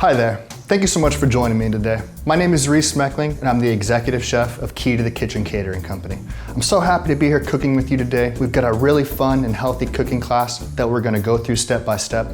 Hi there. Thank you so much for joining me today. My name is Rees and I'm the executive chef of Key to the Kitchen Catering Company. I'm so happy to be here cooking with you today. We've got a really fun and healthy cooking class that we're going to go through step by step.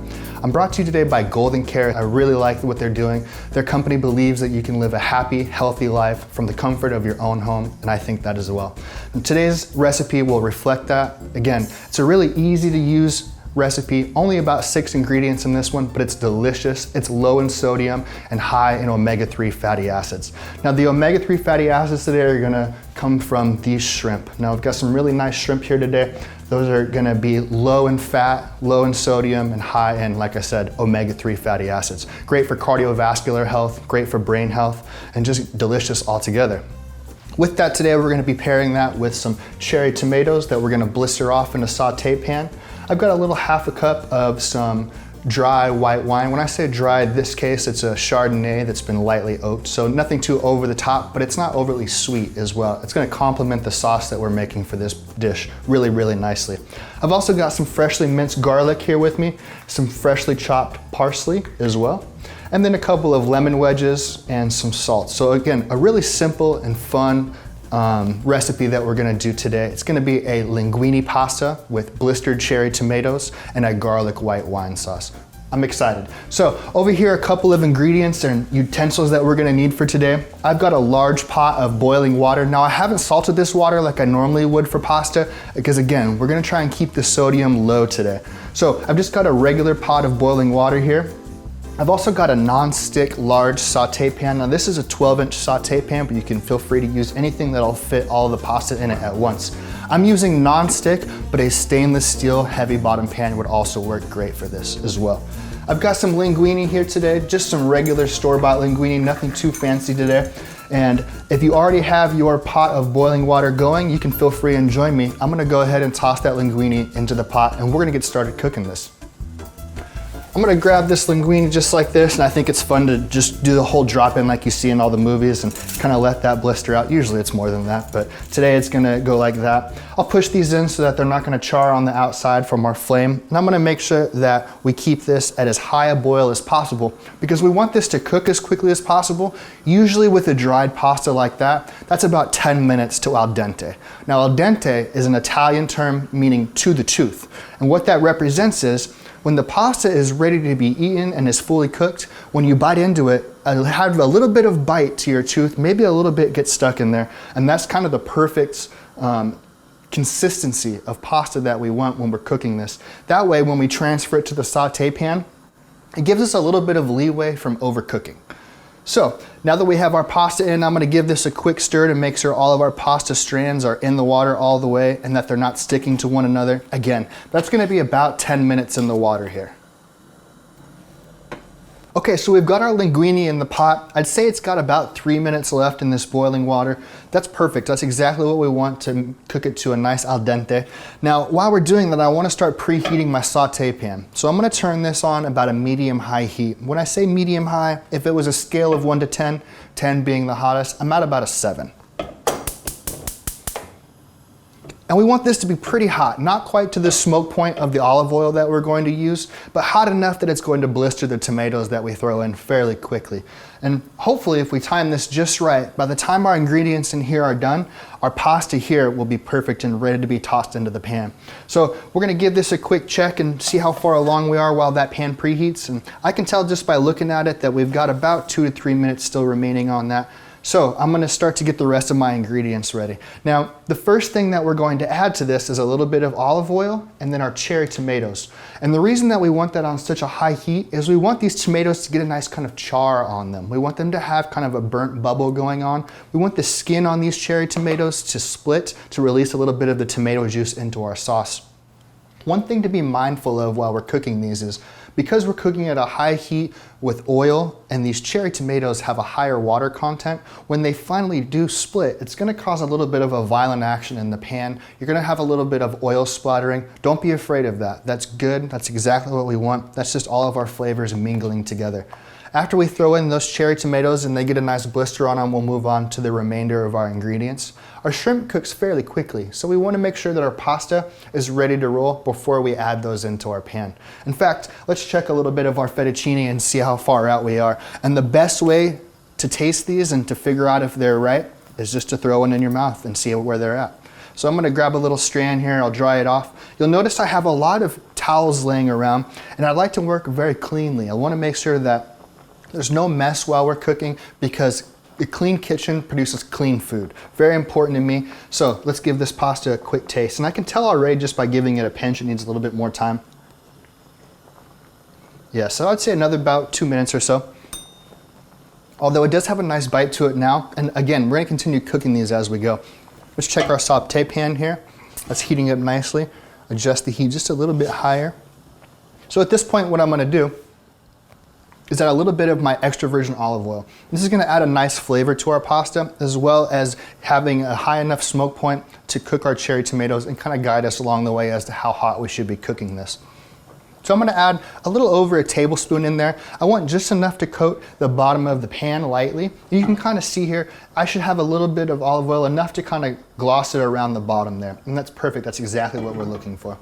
I'm brought to you today by Golden Care. I really like what they're doing. Their company believes that you can live a happy, healthy life from the comfort of your own home, and I think that as well. And today's recipe will reflect that. Again, it's a really easy to use recipe, only about 6 ingredients in this one, but it's delicious. It's low in sodium and high in omega-3 fatty acids. Now the omega-3 fatty acids today are gonna come from these shrimp. Now I've got some really nice shrimp here today. Those are gonna be low in fat, low in sodium, and high in, like I said, omega-3 fatty acids. Great for cardiovascular health, great for brain health, and just delicious altogether. With that today, we're gonna be pairing that with some cherry tomatoes that we're gonna blister off in a saute pan. I've got a little half a cup of some dry white wine. When I say dry, in this case, it's a Chardonnay that's been lightly oaked, so nothing too over the top, but it's not overly sweet as well. It's gonna complement the sauce that we're making for this dish really, really nicely. I've also got some freshly minced garlic here with me, some freshly chopped parsley as well, and then a couple of lemon wedges and some salt. So again, a really simple and fun recipe that we're gonna do today. It's gonna be a linguine pasta with blistered cherry tomatoes and a garlic white wine sauce. I'm excited. So over here, a couple of ingredients and utensils that we're gonna need for today. I've got a large pot of boiling water. Now I haven't salted this water like I normally would for pasta because again, we're gonna try and keep the sodium low today. So I've just got a regular pot of boiling water here. I've also got a non-stick large saute pan. Now this is a 12-inch saute pan, but you can feel free to use anything that'll fit all the pasta in it at once. I'm using non-stick, but a stainless steel heavy bottom pan would also work great for this as well. I've got some linguine here today, just some regular store-bought linguine, nothing too fancy today. And if you already have your pot of boiling water going, you can feel free and join me. I'm gonna go ahead and toss that linguine into the pot and we're gonna get started cooking this. I'm gonna grab this linguine just like this, and I think it's fun to just do the whole drop in like you see in all the movies and kind of let that blister out. Usually it's more than that, but today it's gonna go like that. I'll push these in so that they're not gonna char on the outside from our flame. And I'm gonna make sure that we keep this at as high a boil as possible because we want this to cook as quickly as possible. Usually with a dried pasta like that, that's about 10 minutes to al dente. Now al dente is an Italian term meaning to the tooth. And what that represents is when the pasta is ready to be eaten and is fully cooked, when you bite into it, have a little bit of bite to your tooth, maybe a little bit gets stuck in there, and that's kind of the perfect consistency of pasta that we want when we're cooking this. That way, when we transfer it to the saute pan, it gives us a little bit of leeway from overcooking. So now that we have our pasta in, I'm gonna give this a quick stir to make sure all of our pasta strands are in the water all the way and that they're not sticking to one another. Again, that's gonna be about 10 minutes in the water here. Okay, so we've got our linguine in the pot. I'd say it's got about 3 minutes left in this boiling water. That's perfect. That's exactly what we want to cook it to a nice al dente. Now, while we're doing that, I want to start preheating my saute pan. So I'm going to turn this on about a medium-high heat. When I say medium-high, if it was a scale of 1 to 10, 10 being the hottest, I'm at about a 7. And we want this to be pretty hot, not quite to the smoke point of the olive oil that we're going to use, but hot enough that it's going to blister the tomatoes that we throw in fairly quickly. And hopefully if we time this just right, by the time our ingredients in here are done, our pasta here will be perfect and ready to be tossed into the pan. So we're gonna give this a quick check and see how far along we are while that pan preheats. And I can tell just by looking at it that we've got about 2 to 3 minutes still remaining on that. So I'm gonna start to get the rest of my ingredients ready. Now, the first thing that we're going to add to this is a little bit of olive oil and then our cherry tomatoes. And the reason that we want that on such a high heat is we want these tomatoes to get a nice kind of char on them. We want them to have kind of a burnt bubble going on. We want the skin on these cherry tomatoes to split to release a little bit of the tomato juice into our sauce. One thing to be mindful of while we're cooking these is because we're cooking at a high heat with oil and these cherry tomatoes have a higher water content, when they finally do split, it's gonna cause a little bit of a violent action in the pan. You're gonna have a little bit of oil splattering. Don't be afraid of that. That's good. That's exactly what we want. That's just all of our flavors mingling together. After we throw in those cherry tomatoes and they get a nice blister on them, we'll move on to the remainder of our ingredients. Our shrimp cooks fairly quickly, so we want to make sure that our pasta is ready to roll before we add those into our pan. In fact, let's check a little bit of our fettuccine and see how far out we are. And the best way to taste these and to figure out if they're right is just to throw one in your mouth and see where they're at. So I'm gonna grab a little strand here, I'll dry it off. You'll notice I have a lot of towels laying around, and I'd like to work very cleanly. I wanna make sure that there's no mess while we're cooking, because a clean kitchen produces clean food. Very important to me. So let's give this pasta a quick taste. And I can tell already just by giving it a pinch, it needs a little bit more time. Yeah, so I'd say another about 2 minutes or so. Although it does have a nice bite to it now. And again, we're gonna continue cooking these as we go. Let's check our saute pan here. That's heating up nicely. Adjust the heat just a little bit higher. So at this point, what I'm gonna do is add a little bit of my extra virgin olive oil. This is gonna add a nice flavor to our pasta, as well as having a high enough smoke point to cook our cherry tomatoes and kind of guide us along the way as to how hot we should be cooking this. So I'm gonna add a little over a tablespoon in there. I want just enough to coat the bottom of the pan lightly. You can kind of see here, I should have a little bit of olive oil, enough to kind of gloss it around the bottom there. And that's perfect, that's exactly what we're looking for.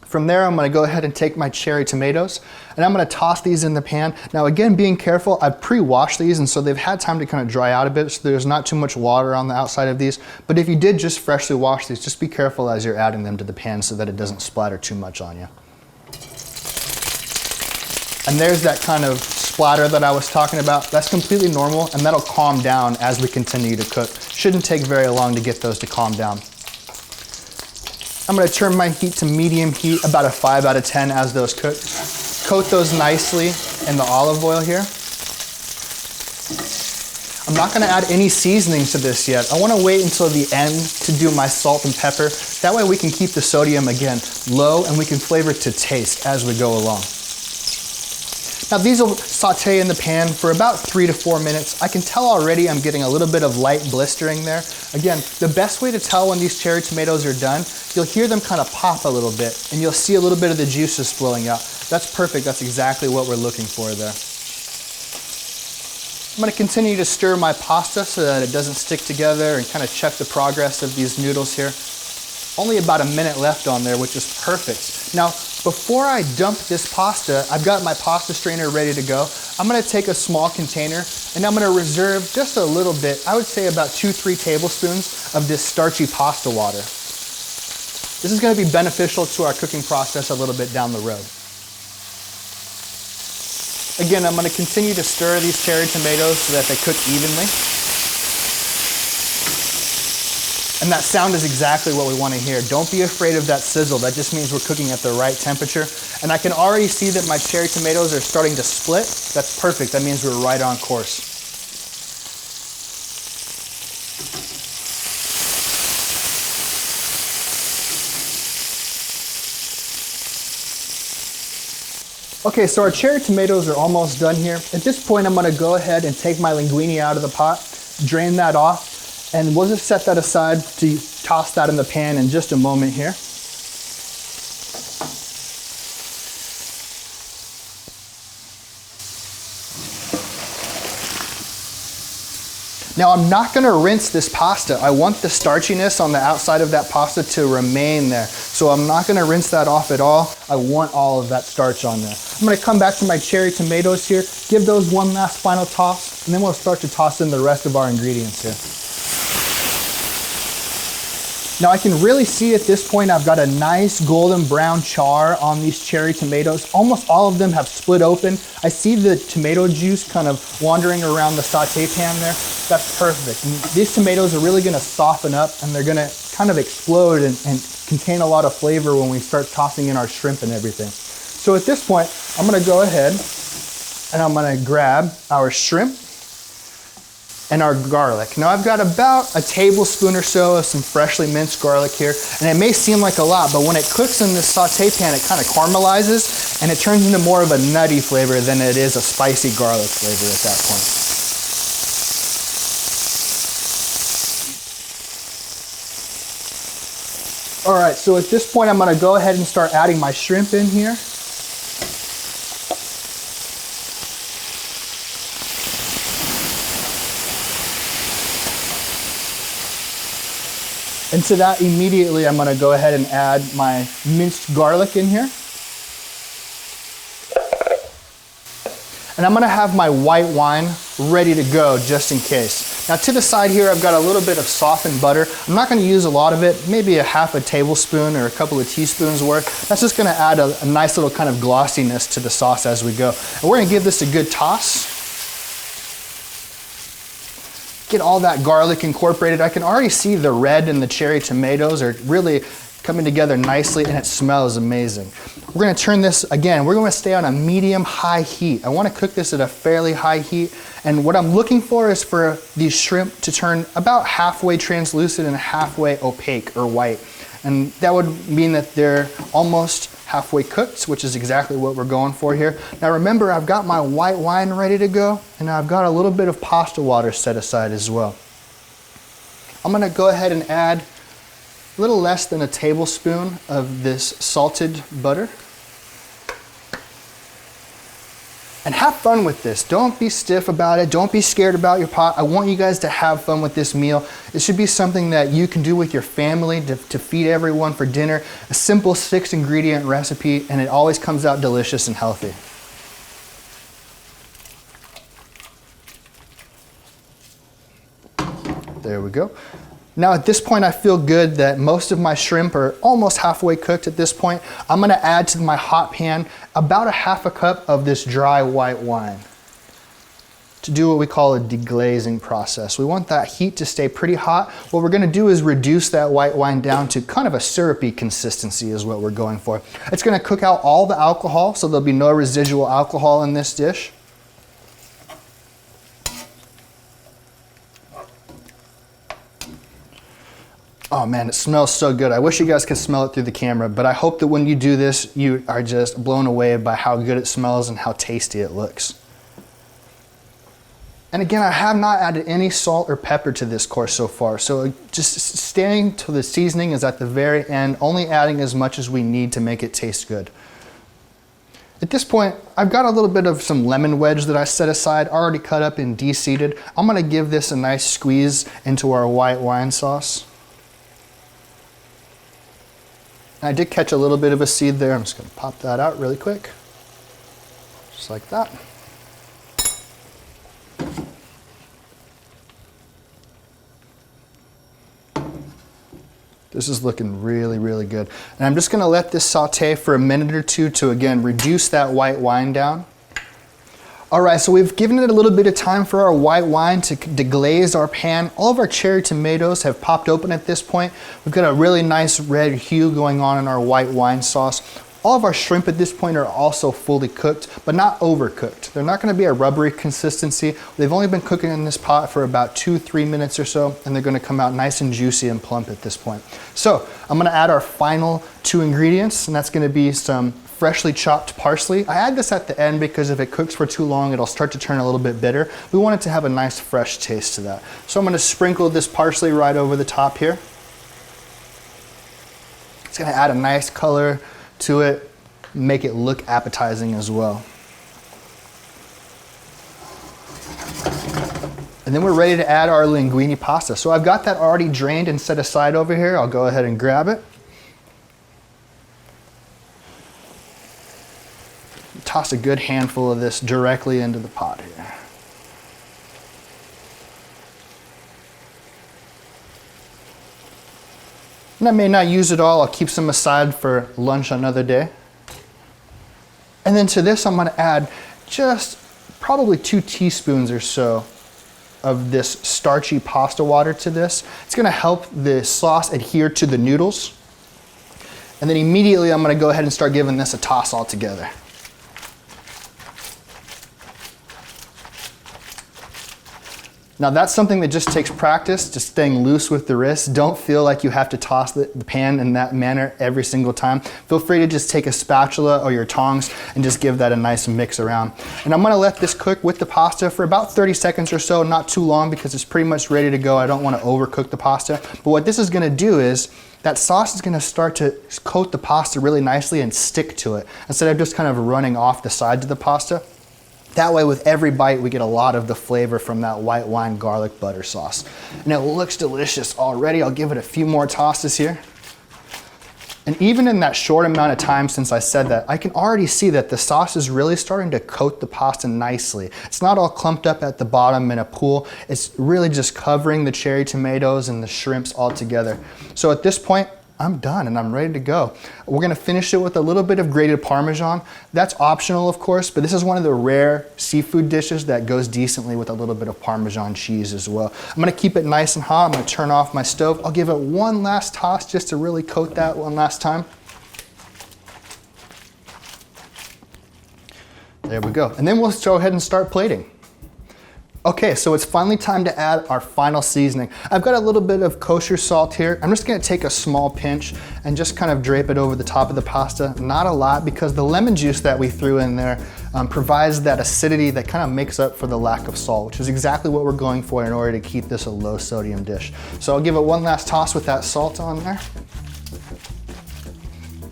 From there, I'm gonna go ahead and take my cherry tomatoes and I'm gonna toss these in the pan. Now again, being careful, I've pre-washed these, and so they've had time to kind of dry out a bit, so there's not too much water on the outside of these. But if you did just freshly wash these, just be careful as you're adding them to the pan so that it doesn't splatter too much on you. And there's that kind of splatter that I was talking about. That's completely normal, and that'll calm down as we continue to cook. Shouldn't take very long to get those to calm down. I'm gonna turn my heat to medium heat, about a 5 out of 10 as those cook. Coat those nicely in the olive oil here. I'm not gonna add any seasonings to this yet. I wanna wait until the end to do my salt and pepper. That way we can keep the sodium, again, low, and we can flavor to taste as we go along. Now these will saute in the pan for about 3 to 4 minutes. I can tell already I'm getting a little bit of light blistering there. Again, the best way to tell when these cherry tomatoes are done, you'll hear them kind of pop a little bit, and you'll see a little bit of the juices flowing out. That's perfect, that's exactly what we're looking for there. I'm gonna continue to stir my pasta so that it doesn't stick together, and kind of check the progress of these noodles here. Only about a minute left on there, which is perfect. Now, before I dump this pasta, I've got my pasta strainer ready to go. I'm gonna take a small container and I'm gonna reserve just a little bit, I would say about 2-3 tablespoons of this starchy pasta water. This is gonna be beneficial to our cooking process a little bit down the road. Again, I'm gonna continue to stir these cherry tomatoes so that they cook evenly. And that sound is exactly what we want to hear. Don't be afraid of that sizzle. That just means we're cooking at the right temperature. And I can already see that my cherry tomatoes are starting to split. That's perfect. That means we're right on course. Okay, so our cherry tomatoes are almost done here. At this point, I'm going to go ahead and take my linguine out of the pot, drain that off, and we'll just set that aside to toss that in the pan in just a moment here. Now I'm not gonna rinse this pasta. I want the starchiness on the outside of that pasta to remain there. So I'm not gonna rinse that off at all. I want all of that starch on there. I'm gonna come back to my cherry tomatoes here, give those one last final toss, and then we'll start to toss in the rest of our ingredients here. Now I can really see at this point I've got a nice golden brown char on these cherry tomatoes. Almost all of them have split open. I see the tomato juice kind of wandering around the saute pan there. That's perfect. And these tomatoes are really gonna soften up, and they're gonna kind of explode and contain a lot of flavor when we start tossing in our shrimp and everything. So at this point, I'm gonna go ahead and I'm gonna grab our shrimp and our garlic. Now I've got about a tablespoon or so of some freshly minced garlic here, and it may seem like a lot, but when it cooks in this saute pan, it kind of caramelizes and it turns into more of a nutty flavor than it is a spicy garlic flavor at that point. All right, so at this point, I'm gonna go ahead and start adding my shrimp in here. And to that, immediately I'm gonna go ahead and add my minced garlic in here. And I'm gonna have my white wine ready to go just in case. Now to the side here, I've got a little bit of softened butter. I'm not gonna use a lot of it, maybe a half a tablespoon or a couple of teaspoons worth. That's just gonna add a nice little kind of glossiness to the sauce as we go. And we're gonna give this a good toss. Get all that garlic incorporated. I can already see the red and the cherry tomatoes are really coming together nicely, and it smells amazing. We're gonna turn this, again, we're gonna stay on a medium-high heat. I wanna cook this at a fairly high heat, and what I'm looking for is for these shrimp to turn about halfway translucent and halfway opaque or white. And that would mean that they're almost halfway cooked, which is exactly what we're going for here. Now remember, I've got my white wine ready to go, and I've got a little bit of pasta water set aside as well. I'm gonna go ahead and add a little less than a tablespoon of this salted butter. And have fun with this. Don't be stiff about it. Don't be scared about your pot. I want you guys to have fun with this meal. It should be something that you can do with your family to feed everyone for dinner. A simple 6-ingredient recipe, and it always comes out delicious and healthy. There we go. Now at this point, I feel good that most of my shrimp are almost halfway cooked at this point. I'm gonna add to my hot pan about a half a cup of this dry white wine to do what we call a deglazing process. We want that heat to stay pretty hot. What we're gonna do is reduce that white wine down to kind of a syrupy consistency is what we're going for. It's gonna cook out all the alcohol, so there'll be no residual alcohol in this dish. Oh man, it smells so good. I wish you guys could smell it through the camera, but I hope that when you do this, you are just blown away by how good it smells and how tasty it looks. And again, I have not added any salt or pepper to this course so far, so just staying till the seasoning is at the very end, only adding as much as we need to make it taste good. At this point, I've got a little bit of some lemon wedge that I set aside, already cut up and de-seeded. I'm gonna give this a nice squeeze into our white wine sauce. I did catch a little bit of a seed there. I'm just gonna pop that out really quick. Just like that. This is looking really, really good. And I'm just gonna let this saute for a minute or two to, again, reduce that white wine down. All right, so we've given it a little bit of time for our white wine to deglaze our pan. All of our cherry tomatoes have popped open at this point. We've got a really nice red hue going on in our white wine sauce. All of our shrimp at this point are also fully cooked, but not overcooked. They're not gonna be a rubbery consistency. They've only been cooking in this pot for about 2-3 minutes or so, and they're gonna come out nice and juicy and plump at this point. So I'm gonna add our final 2 ingredients, and that's gonna be some freshly chopped parsley. I add this at the end because if it cooks for too long, it'll start to turn a little bit bitter. We want it to have a nice fresh taste to that. So I'm gonna sprinkle this parsley right over the top here. It's gonna add a nice color to it, make it look appetizing as well. And then we're ready to add our linguine pasta. So I've got that already drained and set aside over here. I'll go ahead and grab it. Toss a good handful of this directly into the pot here. And I may not use it all. I'll keep some aside for lunch another day. And then to this, I'm gonna add just probably 2 teaspoons or so of this starchy pasta water to this. It's gonna help the sauce adhere to the noodles. And then immediately I'm gonna go ahead and start giving this a toss all together. Now that's something that just takes practice, just staying loose with the wrist. Don't feel like you have to toss the pan in that manner every single time. Feel free to just take a spatula or your tongs and just give that a nice mix around. And I'm gonna let this cook with the pasta for about 30 seconds or so, not too long because it's pretty much ready to go. I don't wanna overcook the pasta. But what this is gonna do is that sauce is gonna start to coat the pasta really nicely and stick to it instead of just kind of running off the sides of the pasta. That way with every bite, we get a lot of the flavor from that white wine garlic butter sauce. And it looks delicious already. I'll give it a few more tosses here. And even in that short amount of time since I said that, I can already see that the sauce is really starting to coat the pasta nicely. It's not all clumped up at the bottom in a pool. It's really just covering the cherry tomatoes and the shrimps all together. So at this point, I'm done and I'm ready to go. We're gonna finish it with a little bit of grated Parmesan. That's optional, of course, but this is one of the rare seafood dishes that goes decently with a little bit of Parmesan cheese as well. I'm gonna keep it nice and hot. I'm gonna turn off my stove. I'll give it one last toss just to really coat that one last time. There we go. And then we'll go ahead and start plating. Okay, so it's finally time to add our final seasoning. I've got a little bit of kosher salt here. I'm just gonna take a small pinch and just kind of drape it over the top of the pasta. Not a lot, because the lemon juice that we threw in there provides that acidity that kind of makes up for the lack of salt, which is exactly what we're going for in order to keep this a low sodium dish. So I'll give it one last toss with that salt on there.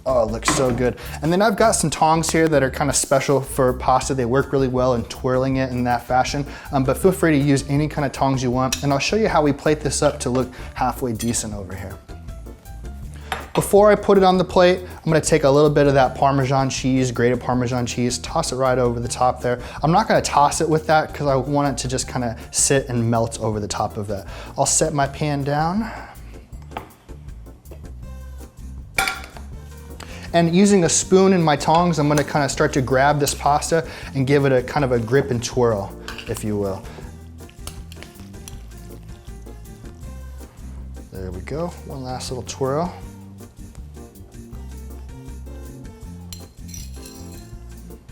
Oh, it looks so good. And then I've got some tongs here that are kind of special for pasta. They work really well in twirling it in that fashion, but feel free to use any kind of tongs you want. And I'll show you how we plate this up to look halfway decent over here. Before I put it on the plate, I'm gonna take a little bit of that Parmesan cheese, grated Parmesan cheese, toss it right over the top there. I'm not gonna toss it with that because I want it to just kind of sit and melt over the top of that. I'll set my pan down. And using a spoon and my tongs, I'm gonna kind of start to grab this pasta and give it a kind of a grip and twirl, if you will. There we go, one last little twirl.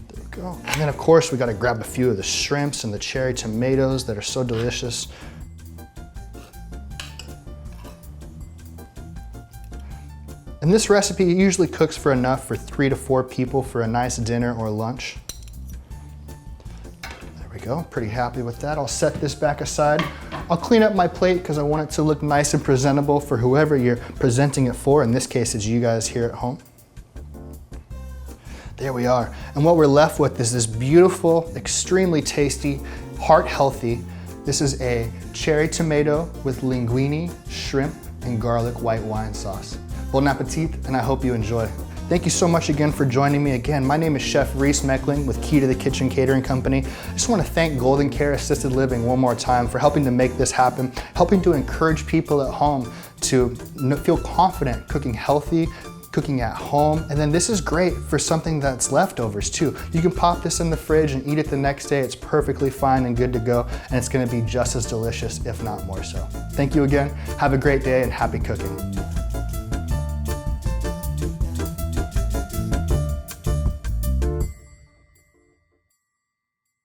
There we go. And then of course, we gotta grab a few of the shrimps and the cherry tomatoes that are so delicious. And this recipe usually cooks for enough for 3 to 4 people for a nice dinner or lunch. There we go, pretty happy with that. I'll set this back aside. I'll clean up my plate because I want it to look nice and presentable for whoever you're presenting it for. In this case, it's you guys here at home. There we are. And what we're left with is this beautiful, extremely tasty, heart healthy. This is a cherry tomato with linguine, shrimp, and garlic white wine sauce. Bon appetit, and I hope you enjoy. Thank you so much again for joining me again. My name is Chef Rees Meckling with Key to the Kitchen Catering Company. I just want to thank Golden Care Assisted Living one more time for helping to make this happen, helping to encourage people at home to feel confident cooking healthy, cooking at home. And then this is great for something that's leftovers too. You can pop this in the fridge and eat it the next day. It's perfectly fine and good to go, and it's gonna be just as delicious, if not more so. Thank you again. Have a great day and happy cooking.